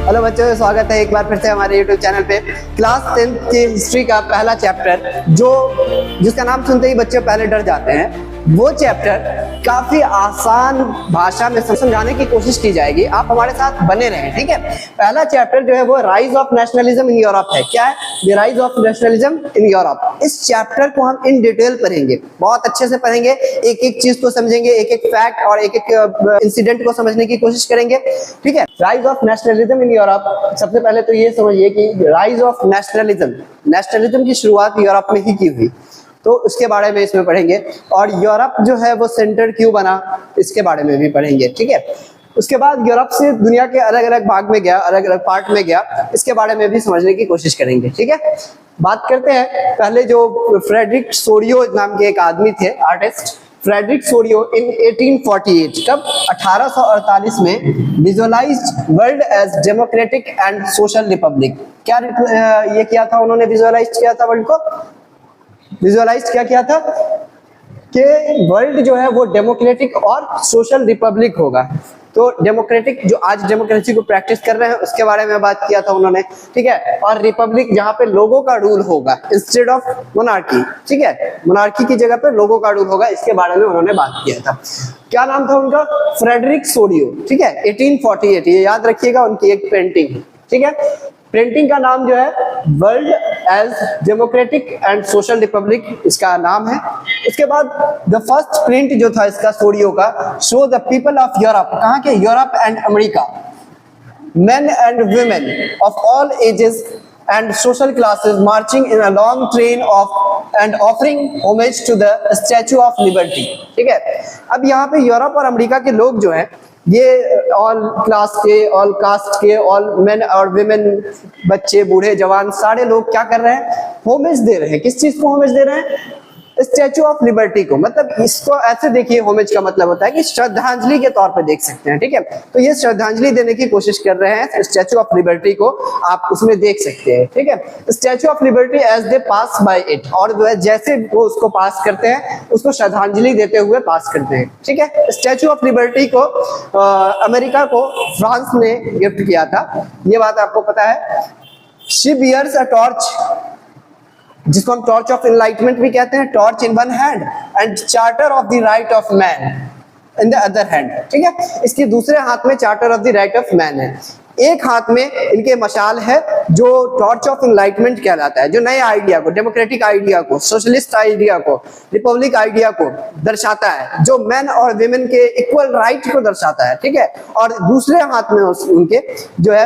Hello बच्चों, स्वागत है एक बार फिर से हमारे YouTube चैनल पे। क्लास 10th की हिस्ट्री का पहला चैप्टर जिसका नाम सुनते ही बच्चे पहले डर जाते हैं, वो चैप्टर काफी आसान भाषा में समझाने की कोशिश की जाएगी। आप हमारे साथ बने रहें, ठीक है। पहला चैप्टर जो है वो rise of nationalism in Europe है। क्या है? The rise of nationalism in Europe. इस चैप्टर को हम इन डिटेल पढ़ेंगे, बहुत अच्छे से पढ़ेंगे, एक एक चीज को समझेंगे, एक एक फैक्ट और एक एक इंसिडेंट को समझने की कोशिश करेंगे, ठीक है। Rise of nationalism in Europe. सबसे पहले तो ये समझिए कि राइज ऑफ नेशनलिज्म की शुरुआत यूरोप में ही की हुई, तो उसके बारे में इसमें पढ़ेंगे। और यूरोप जो है वो सेंटर क्यों बना, इसके बारे में भी पढ़ेंगे, ठीक है। उसके बाद यूरोप से दुनिया के अलग अलग भाग में गया, अलग अलग पार्ट में गया, इसके बारे में भी समझने की कोशिश करेंगे, ठीक है। बात करते हैं पहले जो फ्रेडरिक सोडियो नाम के एक आदमी थे, आर्टिस्ट फ्रेडरिक सोडियो इन 1848 कब 1848 में visualized world as democratic and social republic. क्या ये किया था उन्होंने? विजुअलाइज किया था वर्ल्ड को। विजुअलाइज क्या किया था कि वर्ल्ड जो है वो डेमोक्रेटिक और सोशल रिपब्लिक होगा। तो डेमोक्रेटिक, जो आज डेमोक्रेसी को प्रैक्टिस कर रहे हैं, उसके बारे में बात किया था उन्होंने, ठीक है। और रिपब्लिक जहां पे लोगों का रूल होगा इंस्टेड ऑफ मोनार्की, ठीक है। मोनार्की की जगह पे लोगों का रूल होगा, इसके बारे में उन्होंने बात किया था। क्या नाम था उनका? फ्रेडरिक सोडियो, ठीक है। 1848, ये याद रखिएगा, उनकी एक पेंटिंग, ठीक है। पेंटिंग का नाम जो है world as democratic and social republic, इसका नाम है। उसके बाद द फर्स्ट प्रिंट जो था इसका सोडियो का, show the people of Europe, कहाँ के? Europe and America, men and women of all ages and social classes marching in a long train of and offering homage to the Statue of Liberty, ठीक है। अब यहाँ पे Europe और America के लोग जो हैं, ये ऑल क्लास के, ऑल कास्ट के, ऑल मेन और विमेन, बच्चे, बूढ़े, जवान, सारे लोग क्या कर रहे हैं? होमेज दे रहे हैं। किस चीज को होमेज दे रहे हैं? स्टैचू ऑफ लिबर्टी को। मतलब इसको ऐसे देखिए, होमेज का मतलब होता है कि श्रद्धांजलि के तौर पे देख सकते हैं, ठीक है। तो ये श्रद्धांजलि देने की कोशिश कर रहे हैं स्टैचू ऑफ लिबर्टी को, आप उसमें देख सकते हैं, ठीक है। Statue of Liberty as they pass by it, और जो है जैसे वो उसको पास करते हैं, उसको श्रद्धांजलि देते हुए पास करते हैं, ठीक है। स्टैचू ऑफ लिबर्टी को अमेरिका को फ्रांस ने गिफ्ट किया था, ये बात आपको पता है। शी बियर्स अ टॉर्च, जिसको हम टॉर्च ऑफ एनलाइटमेंट भी कहते हैं, torch in one hand and charter of the right of man in the other hand, ठीक है। इसके दूसरे हाथ में charter of the right of man है। एक हाथ में इनके मशाल है जो टॉर्च ऑफ एनलाइटमेंट कहलाता है, जो नए आइडिया को, डेमोक्रेटिक आइडिया को, सोशलिस्ट आइडिया को, रिपब्लिक आइडिया को दर्शाता है, जो मेन और विमेन के इक्वल राइट को दर्शाता है, ठीक है। और दूसरे हाथ में उनके जो है